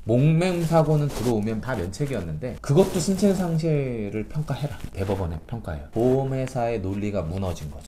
목맹 사고는 들어오면 다 면책이었는데 그것도 신체 상실을 평가해라. 대법원의 평가예요. 보험회사의 논리가 무너진 거죠.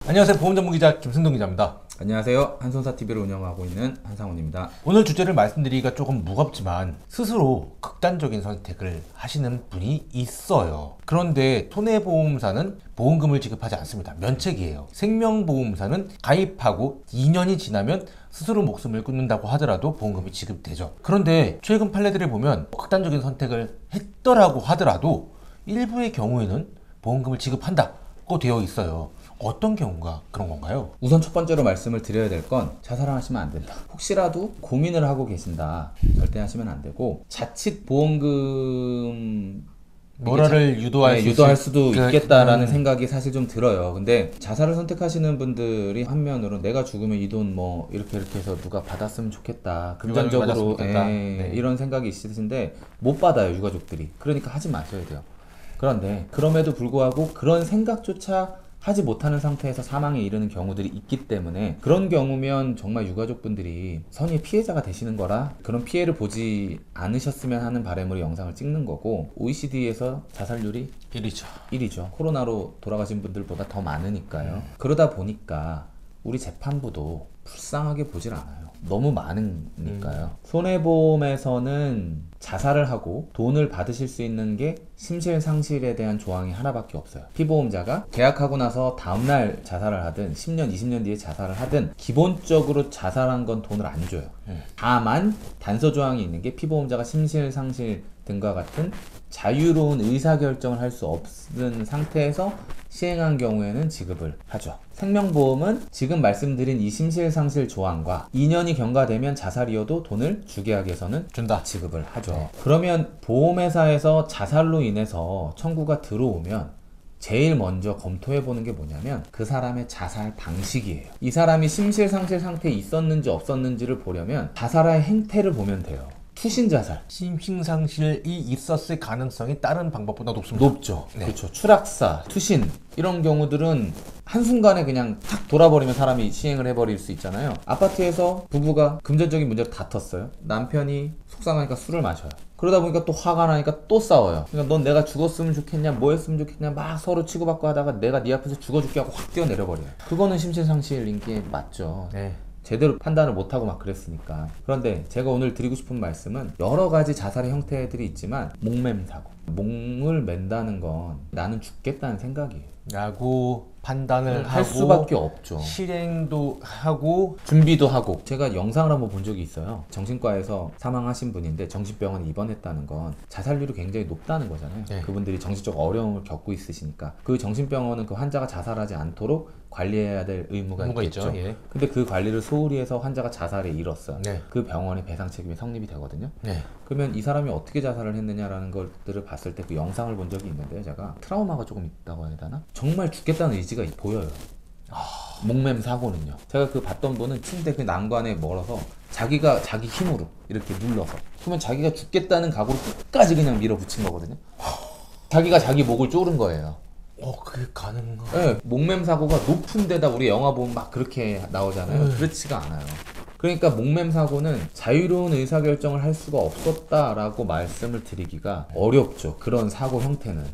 안녕하세요. 보험전문기자 김승동 기자입니다. 안녕하세요. 한손사TV를 운영하고 있는 한상훈입니다. 오늘 주제를 말씀드리기가 조금 무겁지만 스스로 극단적인 선택을 하시는 분이 있어요. 그런데 손해보험사는 보험금을 지급하지 않습니다. 면책이에요. 생명보험사는 가입하고 2년이 지나면 스스로 목숨을 끊는다고 하더라도 보험금이 지급되죠. 그런데 최근 판례들을 보면 극단적인 선택을 했더라고 하더라도 일부의 경우에는 보험금을 지급한다고 되어 있어요. 어떤 경우가 그런 건가요? 우선 첫 번째로 말씀을 드려야 될 건 자살을 하시면 안 된다. 혹시라도 고민을 하고 계신다. 절대 하시면 안 되고 자칫 보험금 모라를 유도할 수도 있겠다라는 생각이 사실 좀 들어요. 근데 자살을 선택하시는 분들이 한면으로 내가 죽으면 이 돈 뭐 이렇게 해서 누가 받았으면 좋겠다. 금전적으로 이런 생각이 있으신데 못 받아요, 유가족들이. 그러니까 하지 마셔야 돼요. 그런데 그럼에도 불구하고 그런 생각조차 하지 못하는 상태에서 사망에 이르는 경우들이 있기 때문에 그런 경우면 정말 유가족분들이 선의의 피해자가 되시는 거라 그런 피해를 보지 않으셨으면 하는 바람으로 영상을 찍는 거고, OECD에서 자살률이 1위죠. 코로나로 돌아가신 분들보다 더 많으니까요. 그러다 보니까 우리 재판부도 불쌍하게 보질 않아요. 너무 많으니까요. 손해보험에서는 자살을 하고 돈을 받으실 수 있는 게 심실상실에 대한 조항이 하나밖에 없어요. 피보험자가 계약하고 나서 다음날 자살을 하든 10년, 20년 뒤에 자살을 하든 기본적으로 자살한 건 돈을 안 줘요. 다만 단서 조항이 있는 게 피보험자가 심실상실 등과 같은 자유로운 의사결정을 할 수 없는 상태에서 시행한 경우에는 지급을 하죠. 생명보험은 지금 말씀드린 이 심실상실 조항과 2년이 경과되면 자살이어도 돈을 주게 하기 위해서는 지급을 하죠. 그러면 보험회사에서 자살로 인해서 청구가 들어오면 제일 먼저 검토해보는 게 뭐냐면 그 사람의 자살 방식이에요. 이 사람이 심실상실 상태에 있었는지 없었는지를 보려면 자살의 행태를 보면 돼요. 투신자살. 심신상실이 있었을 가능성이 다른 방법보다 높습니다. 높죠. 그렇죠. 추락사, 투신 이런 경우들은 한순간에 그냥 탁 돌아버리면 사람이 시행을 해버릴 수 있잖아요. 아파트에서 부부가 금전적인 문제로 다퉜어요. 남편이 속상하니까 술을 마셔요. 그러다 보니까 또 화가 나니까 또 싸워요. 그러니까 넌 내가 죽었으면 좋겠냐, 뭐 했으면 좋겠냐 막 서로 치고받고 하다가 내가 네 앞에서 죽어줄게 하고 확 뛰어내려버려요. 그거는 심신상실인 게 맞죠. 제대로 판단을 못하고 막 그랬으니까. 그런데 제가 오늘 드리고 싶은 말씀은 여러 가지 자살의 형태들이 있지만 목맴사고, 목을 맨다는 건 나는 죽겠다는 생각이에요 라고 판단을 할 하고 수밖에 없죠. 실행도 하고 준비도 하고. 제가 영상을 한번 본 적이 있어요. 정신과에서 사망하신 분인데 정신병원에 입원했다는 건 자살률이 굉장히 높다는 거잖아요. 그분들이 정신적 어려움을 겪고 있으시니까 그 정신병원은 그 환자가 자살하지 않도록 관리해야 될 의무가 있겠죠. 근데 그 관리를 소홀히 해서 환자가 자살에 이뤘어요. 그 병원의 배상 책임이 성립이 되거든요. 그러면 이 사람이 어떻게 자살을 했느냐라는 것들을 봤을 때 그 영상을 본 적이 있는데요. 제가 트라우마가 조금 있다고 해야 되나? 정말 죽겠다는 의지가 보여요. 목맴 사고는요. 제가 그 봤던 분은 침대 그 난관에 멀어서 자기가 자기 힘으로 이렇게 눌러서, 그러면 자기가 죽겠다는 각오로 끝까지 그냥 밀어붙인 거거든요. 자기가 자기 목을 조른 거예요. 그게 가능한가? 네, 목맴 사고가 높은 데다 우리 영화 보면 막 그렇게 나오잖아요. 그렇지가 않아요. 그러니까 목맴 사고는 자유로운 의사결정을 할 수가 없었다라고 말씀을 드리기가 어렵죠. 그런 사고 형태는.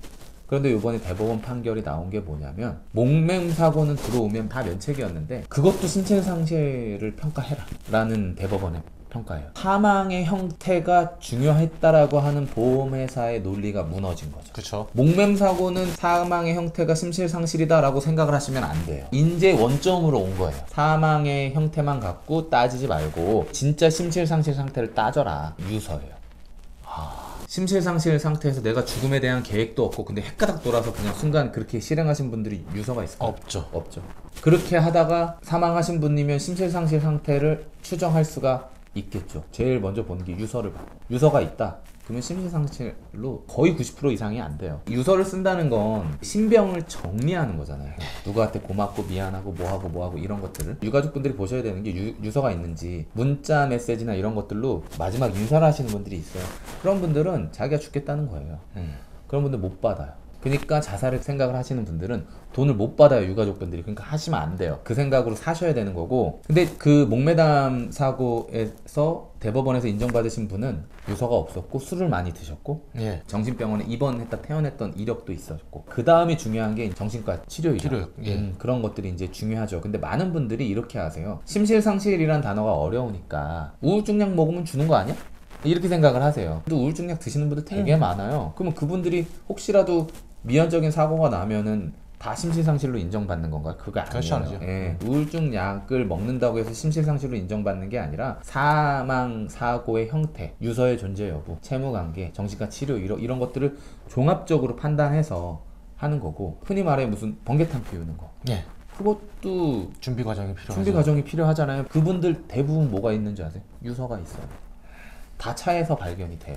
그런데 이번에 대법원 판결이 나온 게 뭐냐면 목맴 사고는 들어오면 다 면책이었는데 그것도 신체 상실을 평가해라 라는 대법원의 평가예요. 사망의 형태가 중요했다라고 하는 보험회사의 논리가 무너진 거죠. 그렇죠. 목맴 사고는 사망의 형태가 심실상실이다라고 생각을 하시면 안 돼요. 인제 원점으로 온 거예요. 사망의 형태만 갖고 따지지 말고 진짜 심실상실 상태를 따져라. 유서예요. 심실상실 상태에서 내가 죽음에 대한 계획도 없고 근데 헷가닥 돌아서 그냥 순간 그렇게 실행하신 분들이 유서가 있을까요? 없죠. 그렇게 하다가 사망하신 분이면 심실상실 상태를 추정할 수가 있겠죠. 제일 먼저 보는 게 유서를 봐요. 유서가 있다. 그러면 심실상실로 거의 90% 이상이 안 돼요. 유서를 쓴다는 건 신병을 정리하는 거잖아요. 누구한테 고맙고 미안하고 뭐하고 이런 것들을 유가족분들이 보셔야 되는 게 유서가 있는지 문자 메시지나 이런 것들로 마지막 인사를 하시는 분들이 있어요. 그런 분들은 자기가 죽겠다는 거예요. 그런 분들 못 받아요. 그러니까 자살을 생각을 하시는 분들은 돈을 못 받아요, 유가족분들이. 그러니까 하시면 안 돼요. 그 생각으로 사셔야 되는 거고. 근데 그 목매담 사고에서 대법원에서 인정받으신 분은 유서가 없었고 술을 많이 드셨고 예. 정신병원에 입원했다 퇴원했던 이력도 있었고, 그 다음이 중요한 게 정신과 치료이죠. 예. 그런 것들이 이제 중요하죠. 근데 많은 분들이 이렇게 하세요. 심실상실이란 단어가 어려우니까 우울증약 먹으면 주는 거 아니야? 이렇게 생각을 하세요. 근데 우울증약 드시는 분들 되게 많아요. 그러면 그분들이 혹시라도 미연적인 사고가 나면은 다 심실상실로 인정받는 건가요? 그거 그렇지 아니에요. 않죠. 예. 우울증 약을 먹는다고 해서 심실상실로 인정받는 게 아니라 사망 사고의 형태, 유서의 존재 여부, 채무관계, 정신과 치료 이런 것들을 종합적으로 판단해서 하는 거고, 흔히 말해 무슨 번개탄 피우는 거. 예. 그것도 준비 과정이 필요하죠. 준비 과정이 필요하잖아요. 그분들 대부분 뭐가 있는지 아세요? 유서가 있어요. 다 차에서 발견이 돼요.